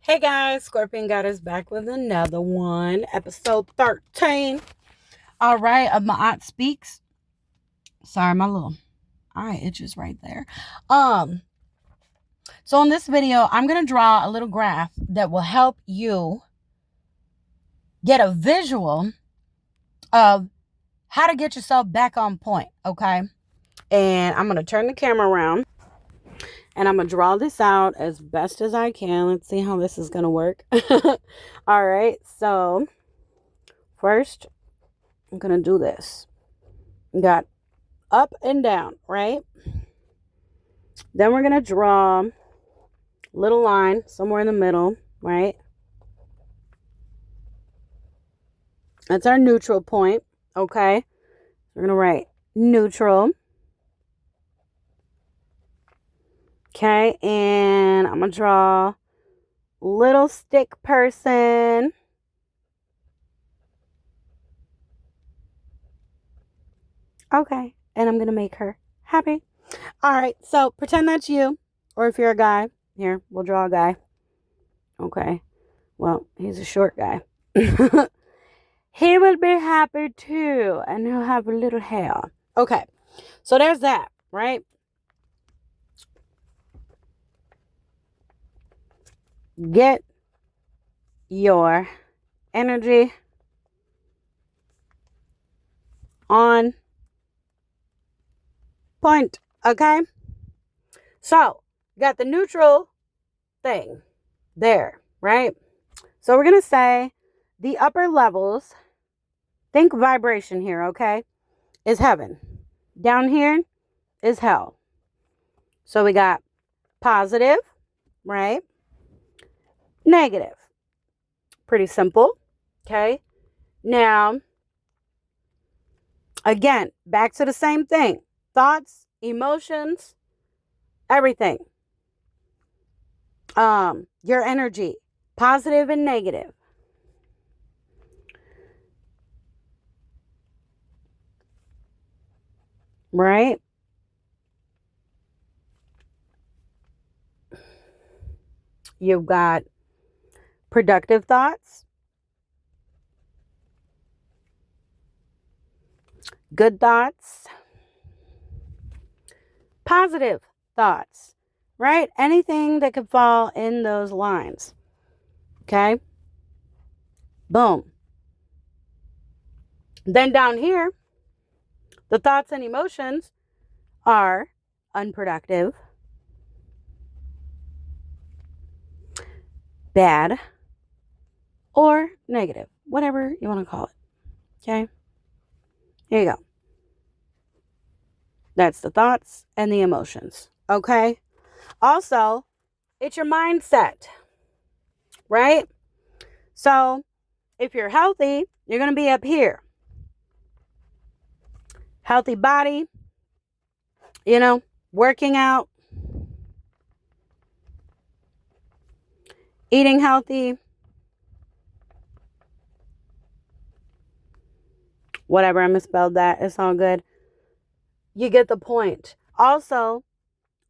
Hey guys, Scorpion Goddess back with another one, episode 13. All right, of my aunt speaks. Sorry, my little eye itches right there. So in this video, I'm gonna draw a little graph that will help you get a visual of how to get yourself back on point, okay? And I'm gonna turn the camera around and I'm gonna draw this out as best as I can. Let's see how this is gonna work. All right, so first I'm gonna do this. Got up and down, right? Then we're gonna draw a little line somewhere in the middle, right? That's our neutral point, okay? We're gonna write neutral. Okay, and I'm gonna draw little stick person. Okay, and I'm gonna make her happy. All right, so pretend that's you, or if you're a guy, here, we'll draw a guy. Okay, well, he's a short guy. He will be happy too, and he'll have a little hair. Okay, so there's that, right? Get your energy on point, okay? So, got the neutral thing there, right? So we're going to say the upper levels, think vibration here, okay, is heaven. Down here is hell. So we got positive, right? Negative. Pretty simple, okay? Now, again, back to the same thing. Thoughts, emotions, everything. Your energy, positive and negative. Right? You've got productive thoughts, good thoughts, positive thoughts, right? Anything that could fall in those lines. Okay? Boom. Then down here, the thoughts and emotions are unproductive, bad, or negative, whatever you want to call it. Okay? Here you go. That's the thoughts and the emotions. Okay? Also, it's your mindset, right? So, if you're healthy, you're going to be up here. Healthy body, working out, eating healthy, whatever, I misspelled that. It's all good. You get the point. Also,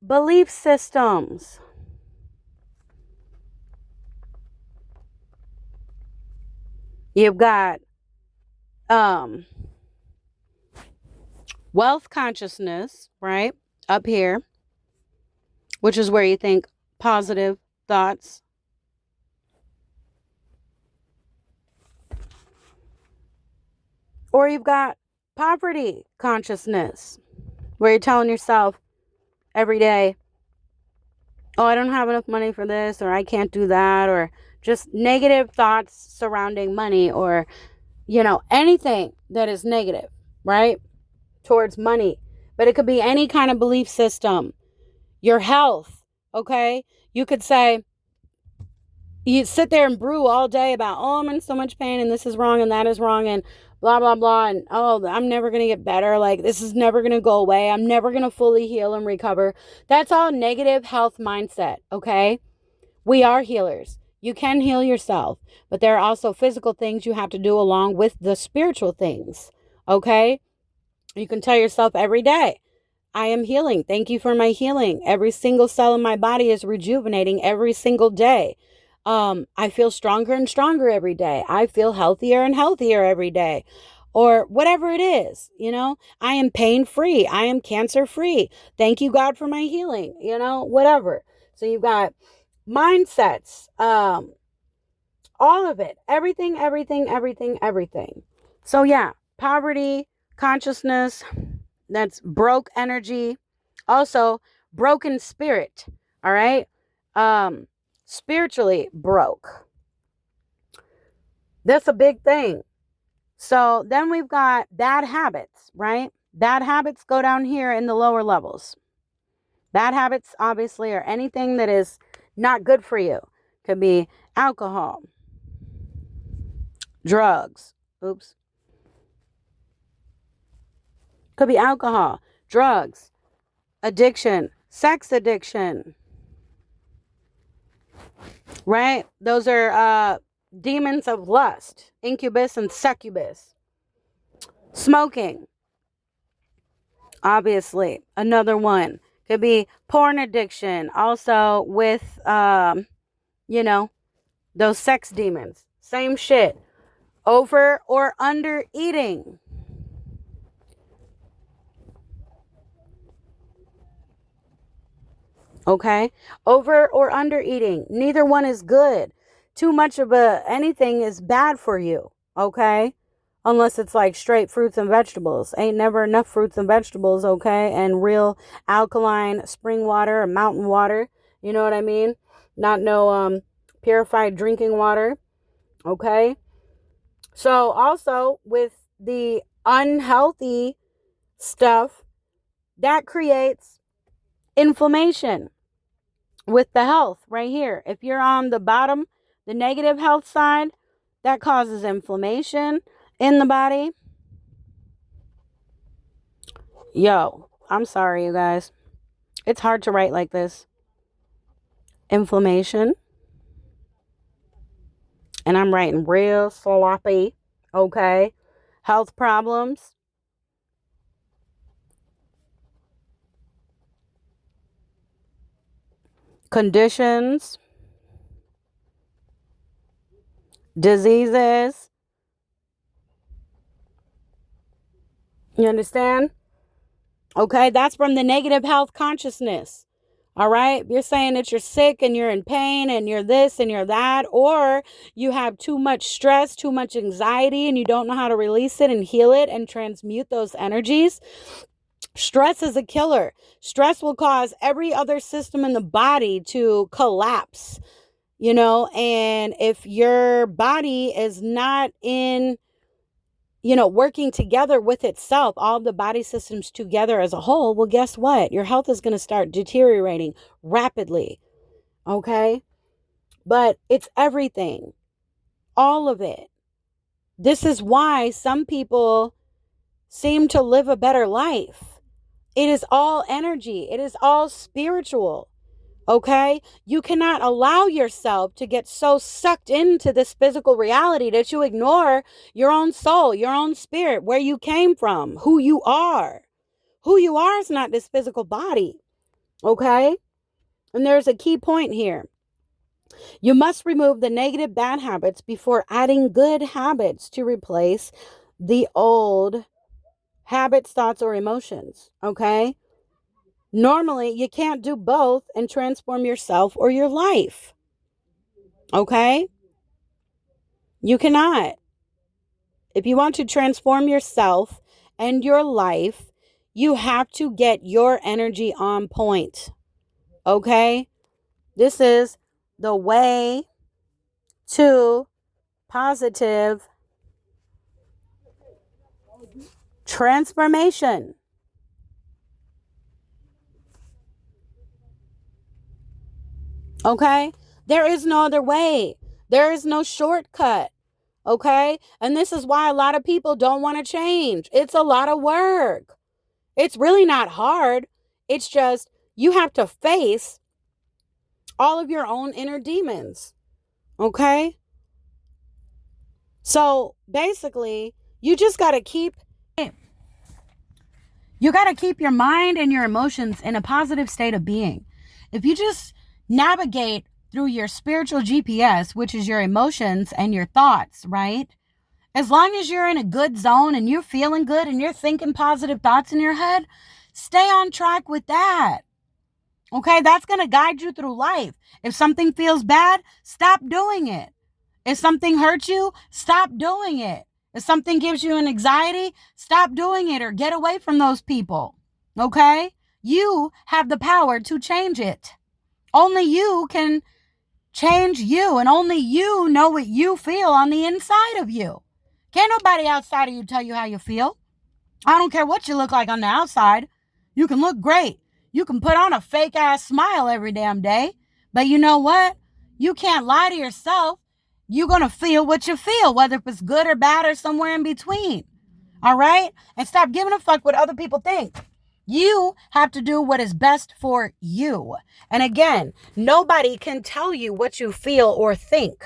belief systems. You've got wealth consciousness, right? Up here, which is where you think positive thoughts. Or you've got poverty consciousness, where you're telling yourself every day, oh, I don't have enough money for this, or I can't do that, or just negative thoughts surrounding money, or, anything that is negative, right? Towards money. But it could be any kind of belief system. Your health, okay? You could say, you sit there and brew all day about, oh, I'm in so much pain and this is wrong and that is wrong and blah, blah, blah. And, oh, I'm never going to get better. Like, this is never going to go away. I'm never going to fully heal and recover. That's all negative health mindset, okay? We are healers. You can heal yourself, but there are also physical things you have to do along with the spiritual things, okay? You can tell yourself every day, I am healing. Thank you for my healing. Every single cell in my body is rejuvenating every single day. I feel stronger and stronger every day. I feel healthier and healthier every day. Or whatever it is, I am pain free. I am cancer free. Thank you, God, for my healing, whatever. So you've got mindsets, all of it, everything, everything, everything, everything. So yeah, poverty, consciousness, that's broke energy. Also, broken spirit. All right. Spiritually broke. That's a big thing. So then we've got bad habits, right? Bad habits go down here in the lower levels. Bad habits, obviously, are anything that is not good for you. Could be alcohol, drugs. Oops. Could be alcohol, drugs, addiction, sex addiction. Right? Those are demons of lust, incubus and succubus. Smoking, obviously, another one. Could be porn addiction, also with, those sex demons. Same shit. Over or under eating. Okay? Over or under eating. Neither one is good. Too much of anything is bad for you. Okay? Unless it's like straight fruits and vegetables. Ain't never enough fruits and vegetables, okay? And real alkaline spring water or mountain water. You know what I mean? Not no purified drinking water. Okay? So also with the unhealthy stuff, that creates inflammation with the health right here. If you're on the bottom, the negative health side, that causes inflammation in the body. Yo, I'm sorry, you guys. It's hard to write like this. Inflammation. And I'm writing real sloppy. Okay. Health problems. Conditions. Diseases. You understand? Okay. That's from the negative health consciousness. All right. You're saying that you're sick and you're in pain and you're this and you're that, or you have too much stress, too much anxiety, and you don't know how to release it and heal it and transmute those energies. Stress is a killer. Stress will cause every other system in the body to collapse, and if your body is not in, working together with itself, all the body systems together as a whole, well, guess what? Your health is going to start deteriorating rapidly. Okay? But it's everything. All of it. This is why some people seem to live a better life. It is all energy. It is all spiritual. Okay? You cannot allow yourself to get so sucked into this physical reality that you ignore your own soul, your own spirit, where you came from, who you are. Who you are is not this physical body. Okay? And there's a key point here. You must remove the negative bad habits before adding good habits to replace the old habits, thoughts, or emotions. Okay? Normally, you can't do both and transform yourself or your life. Okay? You cannot. If you want to transform yourself and your life, you have to get your energy on point. Okay? This is the way to positive transformation. Okay? There is no other way. There is no shortcut. Okay? And this is why a lot of people don't want to change. It's a lot of work. It's really not hard. It's just you have to face all of your own inner demons. Okay? So basically, you just got to keep your mind and your emotions in a positive state of being. If you just navigate through your spiritual GPS, which is your emotions and your thoughts, right? As long as you're in a good zone and you're feeling good and you're thinking positive thoughts in your head, stay on track with that. Okay, that's going to guide you through life. If something feels bad, stop doing it. If something hurts you, stop doing it. If something gives you an anxiety, stop doing it or get away from those people. Okay? You have the power to change it. Only you can change you, and only you know what you feel on the inside of you. Can't nobody outside of you tell you how you feel. I don't care what you look like on the outside. You can look great. You can put on a fake ass smile every damn day. But you know what? You can't lie to yourself. You're going to feel what you feel, whether it's good or bad or somewhere in between. All right? And stop giving a fuck what other people think. You have to do what is best for you. And again, nobody can tell you what you feel or think.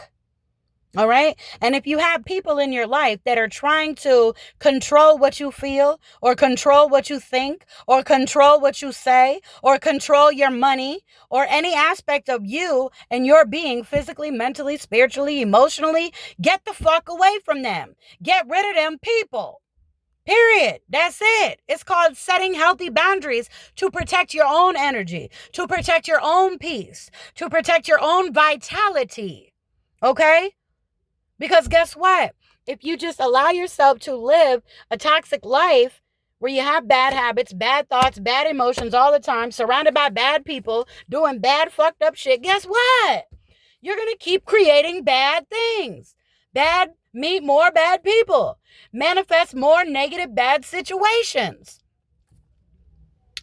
All right. And if you have people in your life that are trying to control what you feel or control what you think or control what you say or control your money or any aspect of you and your being physically, mentally, spiritually, emotionally, get the fuck away from them. Get rid of them people. Period. That's it. It's called setting healthy boundaries to protect your own energy, to protect your own peace, to protect your own vitality. Okay? Because guess what? If you just allow yourself to live a toxic life where you have bad habits, bad thoughts, bad emotions all the time, surrounded by bad people, doing bad fucked up shit, guess what? You're going to keep creating bad things. Meet more bad people. Manifest more negative, bad situations.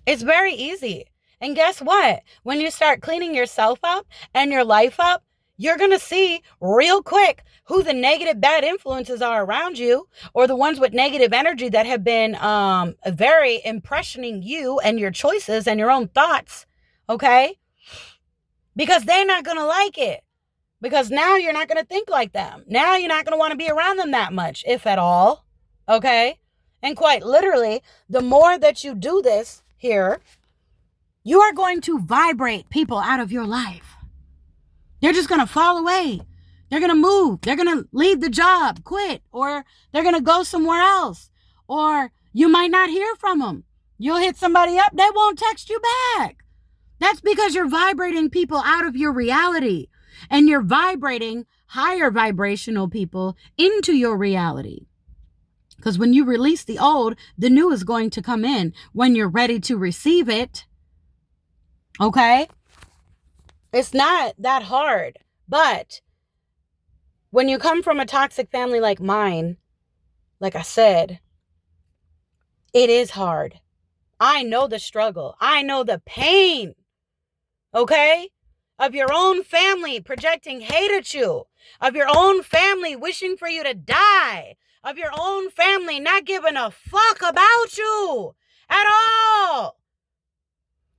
It's very easy. And guess what? When you start cleaning yourself up and your life up, you're going to see real quick who the negative bad influences are around you, or the ones with negative energy that have been very impressioning you and your choices and your own thoughts. Okay? Because they're not going to like it. Because now you're not going to think like them. Now you're not going to want to be around them that much, if at all. Okay? And quite literally, the more that you do this here, you are going to vibrate people out of your life. They're just going to fall away. They're going to move. They're going to leave the job, quit, or they're going to go somewhere else. Or you might not hear from them. You'll hit somebody up. They won't text you back. That's because you're vibrating people out of your reality. And you're vibrating higher vibrational people into your reality. Because when you release the old, the new is going to come in when you're ready to receive it. Okay? It's not that hard. But when you come from a toxic family like mine, like I said, it is hard. I know the struggle. I know the pain. Okay? Of your own family projecting hate at you. Of your own family wishing for you to die. Of your own family not giving a fuck about you at all.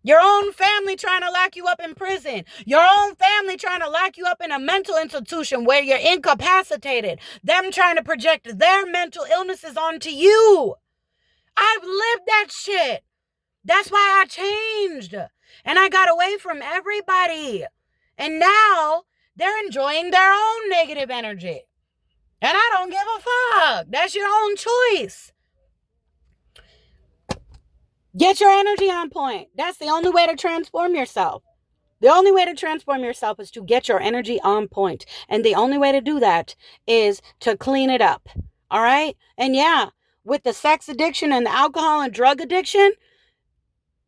Your own family trying to lock you up in prison. Your own family trying to lock you up in a mental institution where you're incapacitated. Them trying to project their mental illnesses onto you. I've lived that shit. That's why I changed. And I got away from everybody. And now they're enjoying their own negative energy. And I don't give a fuck. That's your own choice. Get your energy on point. That's the only way to transform yourself. The only way to transform yourself is to get your energy on point. And the only way to do that is to clean it up. All right? And yeah, with the sex addiction and the alcohol and drug addiction,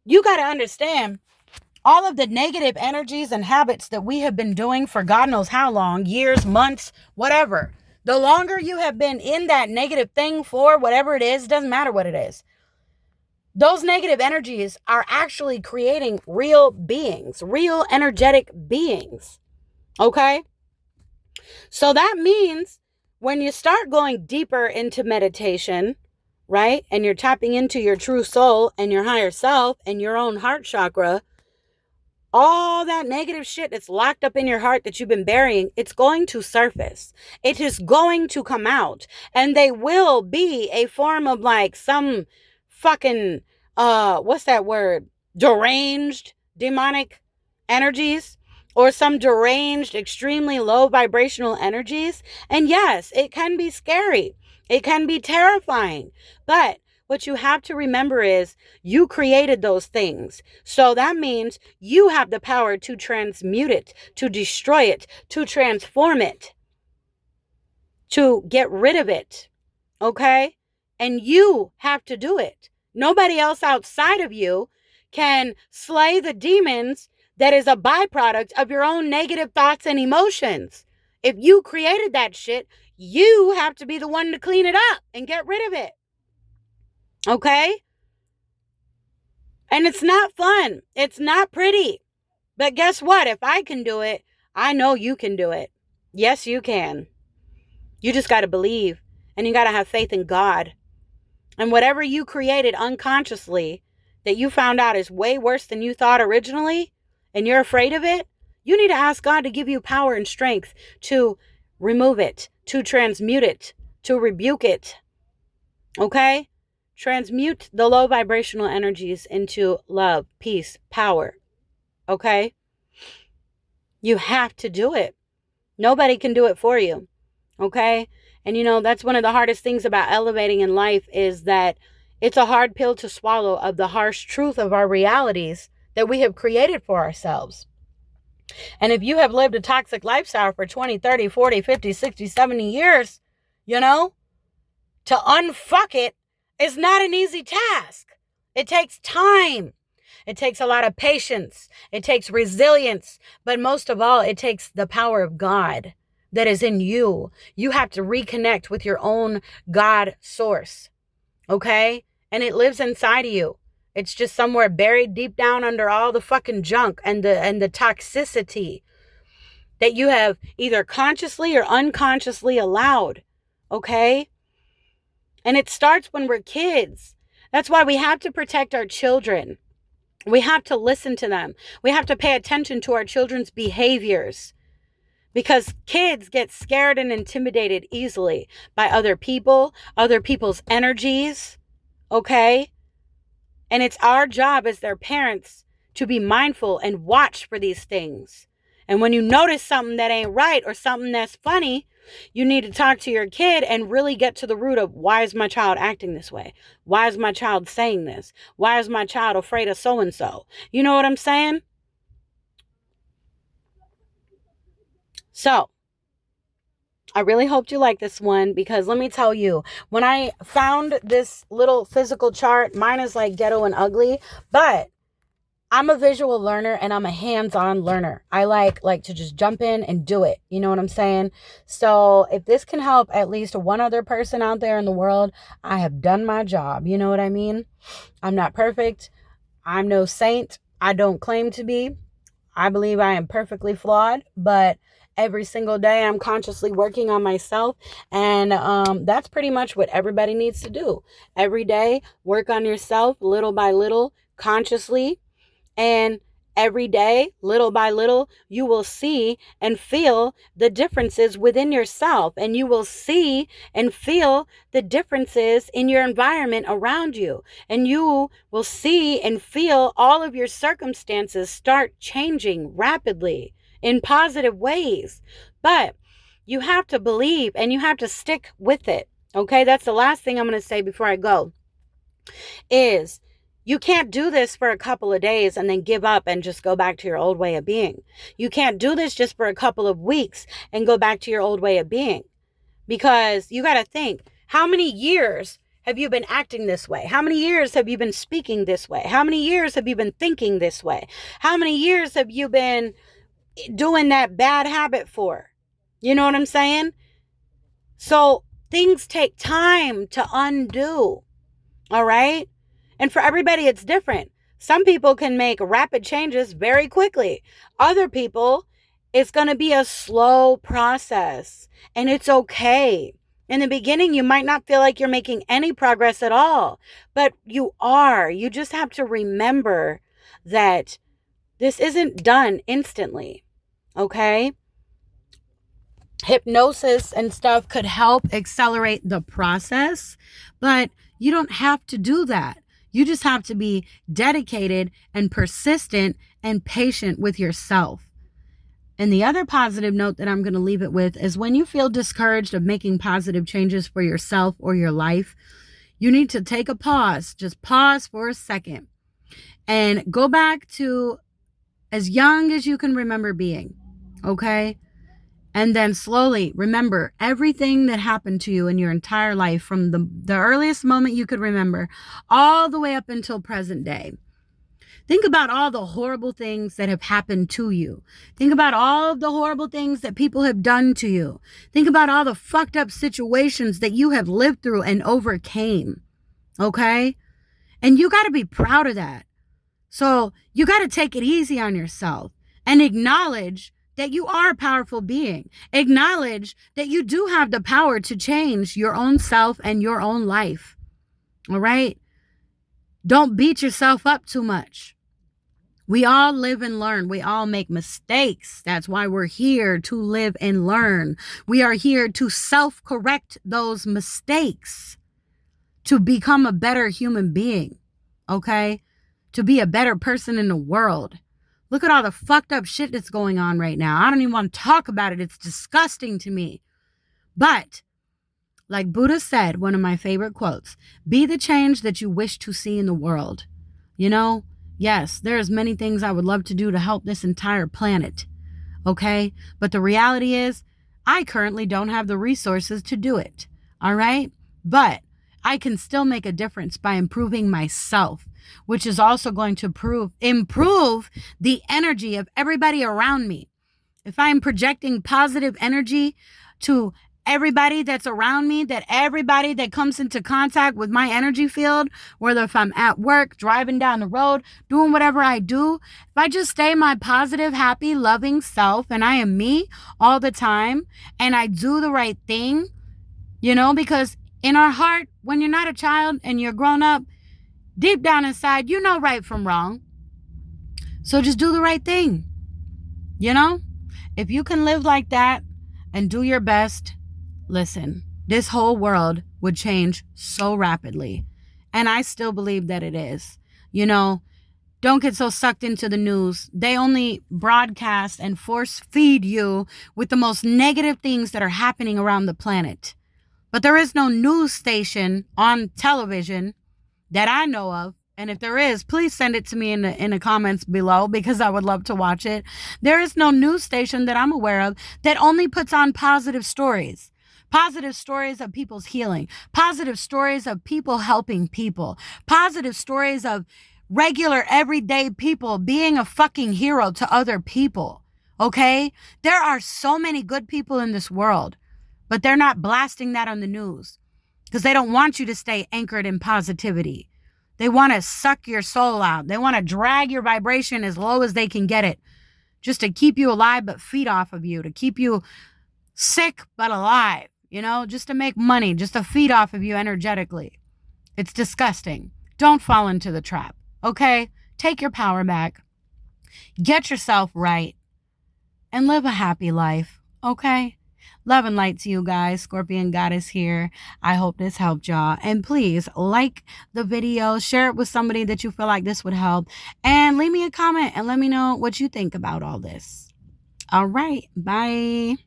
you got to understand all of the negative energies and habits that we have been doing for God knows how long, years, months, whatever. The longer you have been in that negative thing for whatever it is, doesn't matter what it is. Those negative energies are actually creating real beings, real energetic beings. Okay? So that means when you start going deeper into meditation, right? And you're tapping into your true soul and your higher self and your own heart chakra, all that negative shit that's locked up in your heart that you've been burying, it's going to surface. It is going to come out. And they will be a form of like some fucking, what's that word? Deranged demonic energies or some deranged, extremely low vibrational energies. And yes, it can be scary. It can be terrifying. But what you have to remember is you created those things. So that means you have the power to transmute it, to destroy it, to transform it, to get rid of it. Okay? And you have to do it. Nobody else outside of you can slay the demons that is a byproduct of your own negative thoughts and emotions. If you created that shit, you have to be the one to clean it up and get rid of it. Okay? And it's not fun. It's not pretty. But guess what? If I can do it, I know you can do it. Yes, you can. You just got to believe, and you got to have faith in God. And whatever you created unconsciously that you found out is way worse than you thought originally, and you're afraid of it, you need to ask God to give you power and strength to remove it, to transmute it, to rebuke it. Okay? Transmute the low vibrational energies into love, peace, power. Okay? You have to do it. Nobody can do it for you. Okay? And that's one of the hardest things about elevating in life is that it's a hard pill to swallow of the harsh truth of our realities that we have created for ourselves. And if you have lived a toxic lifestyle for 20, 30, 40, 50, 60, 70 years, to unfuck it is not an easy task. It takes time. It takes a lot of patience. It takes resilience. But most of all, it takes the power of God that is in you. You have to reconnect with your own God source. Okay? And it lives inside of you. It's just somewhere buried deep down under all the fucking junk and the toxicity that you have either consciously or unconsciously allowed. Okay? And it starts when we're kids. That's why we have to protect our children. We have to listen to them. We have to pay attention to our children's behaviors. Because kids get scared and intimidated easily by other people, other people's energies, okay? And it's our job as their parents to be mindful and watch for these things. And when you notice something that ain't right or something that's funny, you need to talk to your kid and really get to the root of, why is my child acting this way? Why is my child saying this? Why is my child afraid of so-and-so? You know what I'm saying? So, I really hoped you liked this one, because let me tell you, when I found this little physical chart, mine is like ghetto and ugly, but I'm a visual learner and I'm a hands-on learner. I like to just jump in and do it. You know what I'm saying? So if this can help at least one other person out there in the world, I have done my job. You know what I mean? I'm not perfect. I'm no saint. I don't claim to be. I believe I am perfectly flawed, but every single day I'm consciously working on myself. And that's pretty much what everybody needs to do. Every day, work on yourself little by little, consciously. And every day, little by little, you will see and feel the differences within yourself. And you will see and feel the differences in your environment around you. And you will see and feel all of your circumstances start changing rapidly in positive ways. But you have to believe and you have to stick with it. Okay, that's the last thing I'm going to say before I go, is you can't do this for a couple of days and then give up and just go back to your old way of being. You can't do this just for a couple of weeks and go back to your old way of being. Because you got to think, how many years have you been acting this way? How many years have you been speaking this way? How many years have you been thinking this way? How many years have you been doing that bad habit for? You know what I'm saying? So things take time to undo. All right? And for everybody, it's different. Some people can make rapid changes very quickly. Other people, it's going to be a slow process. And it's okay. In the beginning, you might not feel like you're making any progress at all. But you are. You just have to remember that this isn't done instantly. Okay? Hypnosis and stuff could help accelerate the process. But you don't have to do that. You just have to be dedicated and persistent and patient with yourself. And the other positive note that I'm going to leave it with is when you feel discouraged of making positive changes for yourself or your life, you need to take a pause. Just pause for a second and go back to as young as you can remember being. Okay? And then slowly remember everything that happened to you in your entire life from the earliest moment you could remember all the way up until present day. Think about all the horrible things that have happened to you. Think about all the horrible things that people have done to you. Think about all the fucked up situations that you have lived through and overcame. Okay? And you got to be proud of that. So you got to take it easy on yourself and acknowledge that you are a powerful being. Acknowledge that you do have the power to change your own self and your own life. All right? Don't beat yourself up too much. We all live and learn. We all make mistakes. That's why we're here, to live and learn. We are here to self-correct those mistakes, to become a better human being, okay? To be a better person in the world. Look at all the fucked up shit that's going on right now. I don't even want to talk about it. It's disgusting to me. But like Buddha said, one of my favorite quotes, be the change that you wish to see in the world. You know, yes, there's many things I would love to do to help this entire planet. Okay? But the reality is, I currently don't have the resources to do it. All right? But I can still make a difference by improving myself, which is also going to improve the energy of everybody around me. If I'm projecting positive energy to everybody that's around me, that everybody that comes into contact with my energy field, whether if I'm at work, driving down the road, doing whatever I do, if I just stay my positive, happy, loving self, and I am me all the time, and I do the right thing, you know, because in our heart, when you're not a child and you're grown up, deep down inside, you know right from wrong. So just do the right thing. You know, if you can live like that and do your best, listen, this whole world would change so rapidly. And I still believe that it is. You know, don't get so sucked into the news. They only broadcast and force feed you with the most negative things that are happening around the planet. But there is no news station on television that I know of. And if there is, please send it to me in the comments below, because I would love to watch it. There is no news station that I'm aware of that only puts on positive stories. Positive stories of people's healing. Positive stories of people helping people. Positive stories of regular, everyday people being a fucking hero to other people. Okay? There are so many good people in this world, but they're not blasting that on the news because they don't want you to stay anchored in positivity. They want to suck your soul out. They want to drag your vibration as low as they can get it, just to keep you alive but feed off of you, to keep you sick but alive, you know, just to make money, just to feed off of you energetically. It's disgusting. Don't fall into the trap, okay? Take your power back. Get yourself right and live a happy life, okay? Love and light to you guys. Scorpion Goddess here. I hope this helped y'all. And please like the video, share it with somebody that you feel like this would help, and leave me a comment and let me know what you think about all this. All right. Bye.